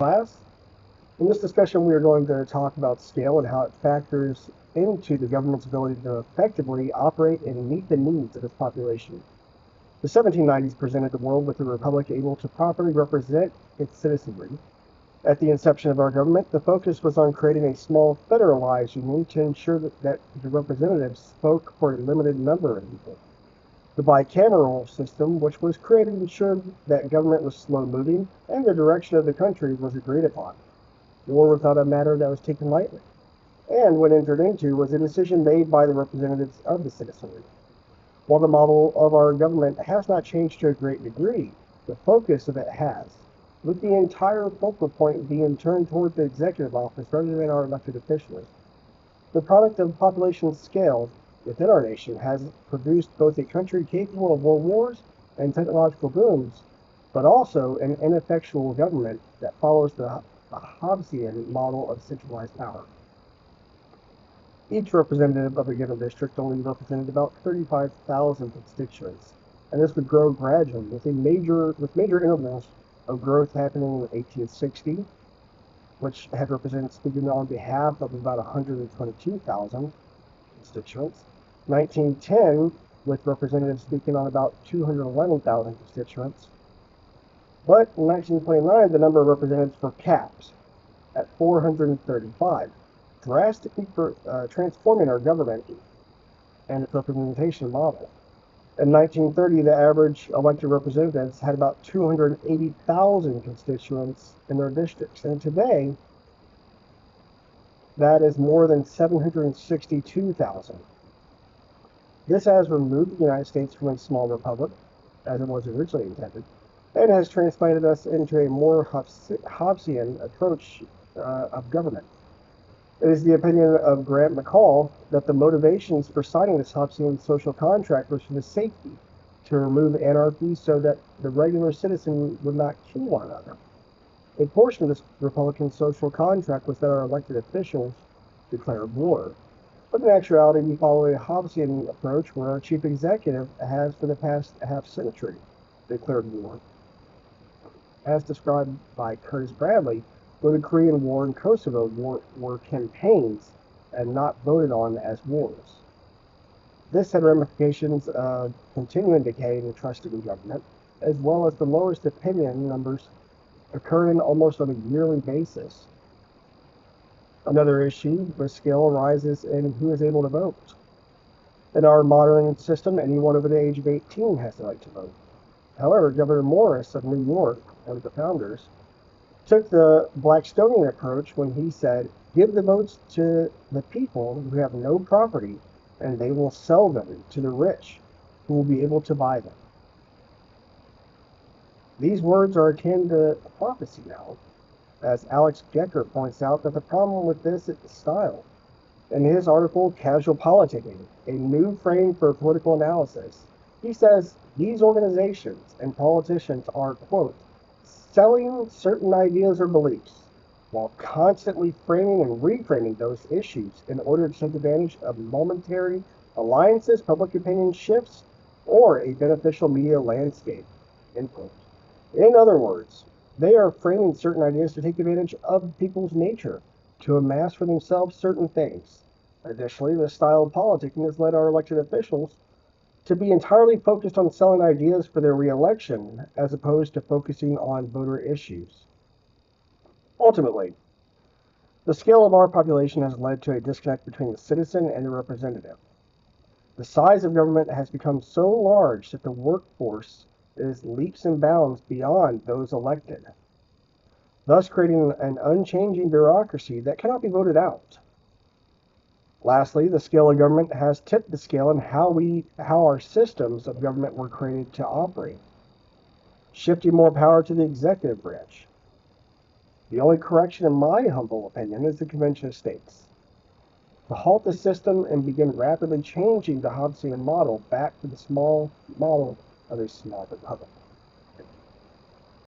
class. In this discussion, we are going to talk about scale and how it factors into the government's ability to effectively operate and meet the needs of its population. The 1790s presented the world with a republic able to properly represent its citizenry. At the inception of our government, the focus was on creating a small federalized union to ensure that the representatives spoke for a limited number of people. The bicameral system, which was created, ensured that government was slow-moving and the direction of the country was agreed upon. War was not a matter that was taken lightly, and when entered into was a decision made by the representatives of the citizenry. While the model of our government has not changed to a great degree, the focus of it has, with the entire focal point being turned toward the executive office rather than our elected officials. The product of population scale within our nation has produced both a country capable of world wars and technological booms, but also an ineffectual government that follows the Hobbesian model of centralized power. Each representative of a given district only represented about 35,000 constituents, and this would grow gradually with major intervals of growth happening in 1860, which had representatives speaking on behalf of about 122,000 constituents. 1910, with representatives speaking on about 211,000 constituents. But in 1929, the number of representatives were capped at 435, drastically transforming our government and its representation model. In 1930, the average elected representatives had about 280,000 constituents in their districts, and today, that is more than 762,000. This has removed the United States from a small republic, as it was originally intended, and has transplanted us into a more Hobbesian approach of government. It is the opinion of Grant McCall that the motivations for signing this Hobbesian social contract was for the safety, to remove anarchy so that the regular citizen would not kill one another. A portion of this Republican social contract was that our elected officials declared war. But in actuality, we follow a Hobbesian approach where our chief executive has for the past half century declared war. As described by Curtis Bradley, where the Korean War and Kosovo War were campaigns and not voted on as wars. This had ramifications of continuing decay in trust in government, as well as the lowest opinion numbers occurring almost on a yearly basis. Another issue with scale arises in who is able to vote. In our modern system, anyone over the age of 18 has the right to vote. However, Governor Morris of New York, one of the founders, took the Blackstonian approach when he said, give the votes to the people who have no property, and they will sell them to the rich, who will be able to buy them. These words are akin to prophecy now, as Alex Gecker points out that the problem with this is style. In his article, Casual Politicking, a new frame for political analysis, he says these organizations and politicians are, quote, selling certain ideas or beliefs, while constantly framing and reframing those issues in order to take advantage of momentary alliances, public opinion shifts, or a beneficial media landscape, end quote. In other words, they are framing certain ideas to take advantage of people's nature, to amass for themselves certain things. Additionally, this style of politicking has led our elected officials to be entirely focused on selling ideas for their re-election, as opposed to focusing on voter issues. Ultimately, the scale of our population has led to a disconnect between the citizen and the representative. The size of government has become so large that the workforce is leaps and bounds beyond those elected, thus creating an unchanging bureaucracy that cannot be voted out. Lastly, the scale of government has tipped the scale in how our systems of government were created to operate, shifting more power to the executive branch. The only correction, in my humble opinion, is the Convention of States. To halt the system and begin rapidly changing the Hobbesian model back to the small model of a small republic.